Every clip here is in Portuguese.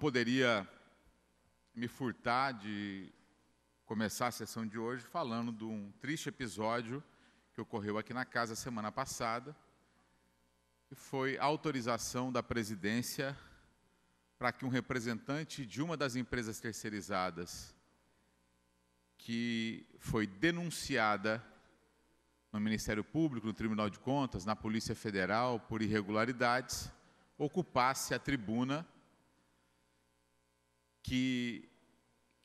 poderia me furtar de começar a sessão de hoje falando de um triste episódio que ocorreu aqui na casa semana passada, que foi a autorização da presidência para que um representante de uma das empresas terceirizadas que foi denunciada no Ministério Público, no Tribunal de Contas, na Polícia Federal, por irregularidades, ocupasse a tribuna que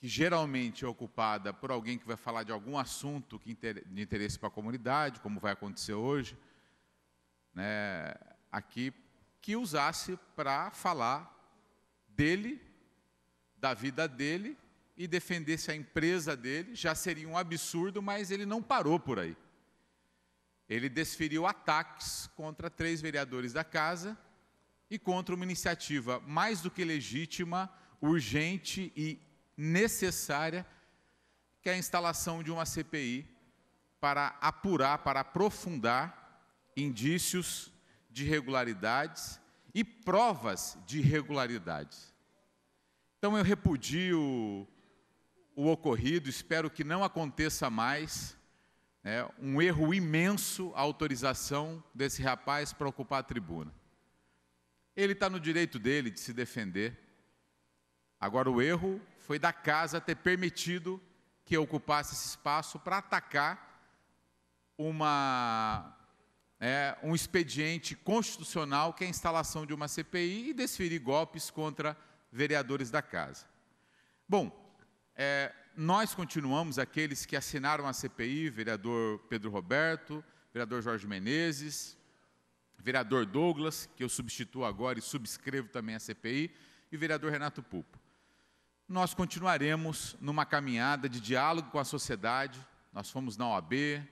geralmente é ocupada por alguém que vai falar de algum assunto de interesse para a comunidade, como vai acontecer hoje, né, aqui, que usasse para falar dele, da vida dele, e defendesse a empresa dele. Já seria um absurdo, mas ele não parou por aí. Ele desferiu ataques contra 3 vereadores da casa e contra uma iniciativa mais do que legítima, urgente e necessária, que é a instalação de uma CPI para apurar, para aprofundar indícios de irregularidades e provas de irregularidades. Então eu repudio o ocorrido, espero que não aconteça mais. É um erro imenso a autorização desse rapaz para ocupar a tribuna. Ele está no direito dele de se defender. Agora, o erro foi da casa ter permitido que ocupasse esse espaço para atacar um expediente constitucional, que é a instalação de uma CPI, e desferir golpes contra vereadores da casa. Bom, nós continuamos, aqueles que assinaram a CPI, vereador Pedro Roberto, vereador Jorge Menezes, vereador Douglas, que eu substituo agora e subscrevo também a CPI, e vereador Renato Pupo. Nós continuaremos numa caminhada de diálogo com a sociedade. Nós fomos na OAB,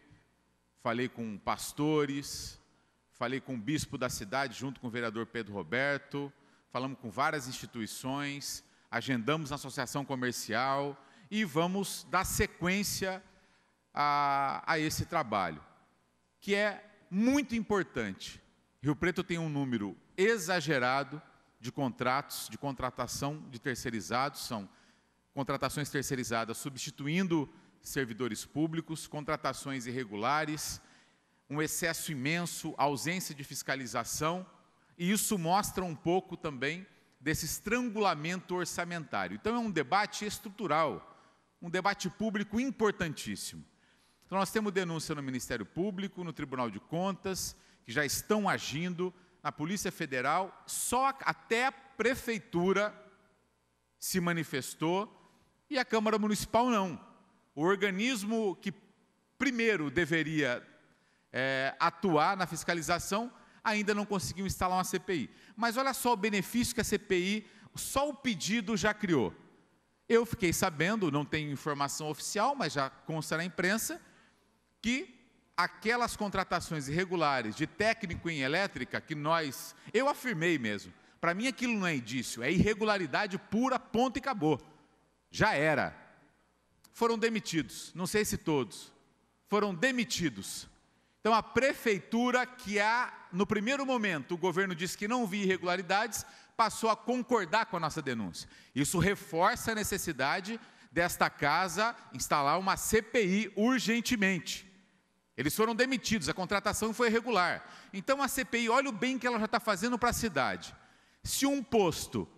falei com pastores, falei com o bispo da cidade, junto com o vereador Pedro Roberto, falamos com várias instituições, agendamos na associação comercial e vamos dar sequência a esse trabalho, que é muito importante. Rio Preto tem um número exagerado de contratos, de contratação de terceirizados, são contratações terceirizadas substituindo servidores públicos, contratações irregulares, um excesso imenso, ausência de fiscalização, e isso mostra um pouco também desse estrangulamento orçamentário. Então é um debate estrutural, um debate público importantíssimo. Então nós temos denúncia no Ministério Público, no Tribunal de Contas, que já estão agindo, na Polícia Federal, só até a Prefeitura se manifestou e a Câmara Municipal não. O organismo que primeiro deveria atuar na fiscalização ainda não conseguiu instalar uma CPI. Mas olha só o benefício que a CPI, só o pedido já criou. Eu fiquei sabendo, não tenho informação oficial, mas já consta na imprensa, que aquelas contratações irregulares de técnico em elétrica que eu afirmei mesmo, para mim aquilo não é indício, é irregularidade pura, ponto e acabou. Já era. Foram demitidos, não sei se todos, foram demitidos. Então a prefeitura, que no primeiro momento o governo disse que não via irregularidades, passou a concordar com a nossa denúncia. Isso reforça a necessidade desta casa instalar uma CPI urgentemente. Eles foram demitidos, a contratação foi irregular. Então a CPI, olha o bem que ela já está fazendo para a cidade. Se um posto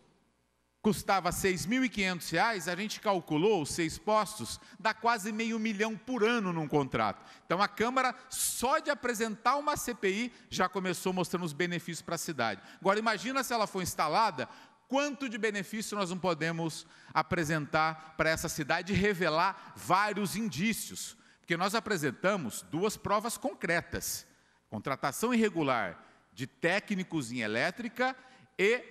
custava R$ 6.500, a gente calculou, os 6 postos, dá quase R$500 mil por ano num contrato. Então a Câmara, só de apresentar uma CPI, já começou mostrando os benefícios para a cidade. Agora imagina se ela for instalada, quanto de benefício nós não podemos apresentar para essa cidade e revelar vários indícios. Porque nós apresentamos 2 provas concretas: contratação irregular de técnicos em elétrica e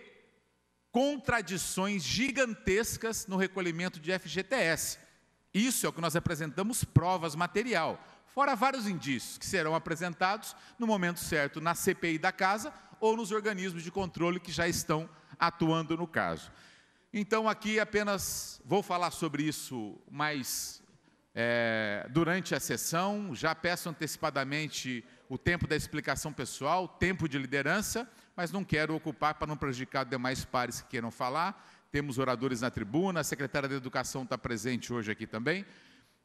contradições gigantescas no recolhimento de FGTS. Isso é o que nós apresentamos, provas, material. Fora vários indícios que serão apresentados no momento certo na CPI da casa ou nos organismos de controle que já estão atuando no caso. Então aqui apenas vou falar sobre isso mais durante a sessão. Já peço antecipadamente o tempo da explicação pessoal, tempo de liderança, mas não quero ocupar para não prejudicar demais pares que queiram falar. temos oradores na tribuna, a secretária de Educação está presente hoje aqui também.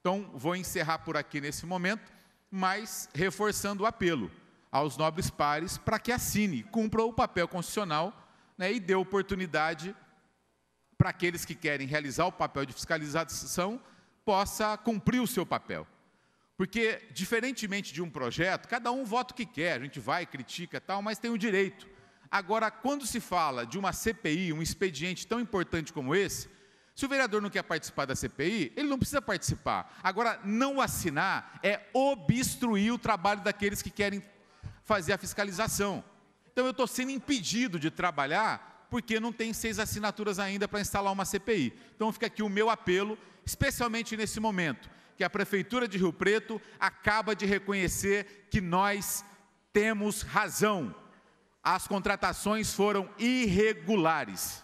Então, vou encerrar por aqui nesse momento, mas reforçando o apelo aos nobres pares para que assine, cumpra o papel constitucional, né, e dê oportunidade para aqueles que querem realizar o papel de fiscalização, possa cumprir o seu papel. Porque, diferentemente de um projeto, cada um vota o que quer, a gente vai, critica e tal, mas tem o direito. Agora, quando se fala de uma CPI, um expediente tão importante como esse, se o vereador não quer participar da CPI, ele não precisa participar. Agora, não assinar é obstruir o trabalho daqueles que querem fazer a fiscalização. Então, eu estou sendo impedido de trabalhar porque não tem 6 assinaturas ainda para instalar uma CPI. Então, fica aqui o meu apelo, especialmente nesse momento, que a Prefeitura de Rio Preto acaba de reconhecer que nós temos razão. As contratações foram irregulares.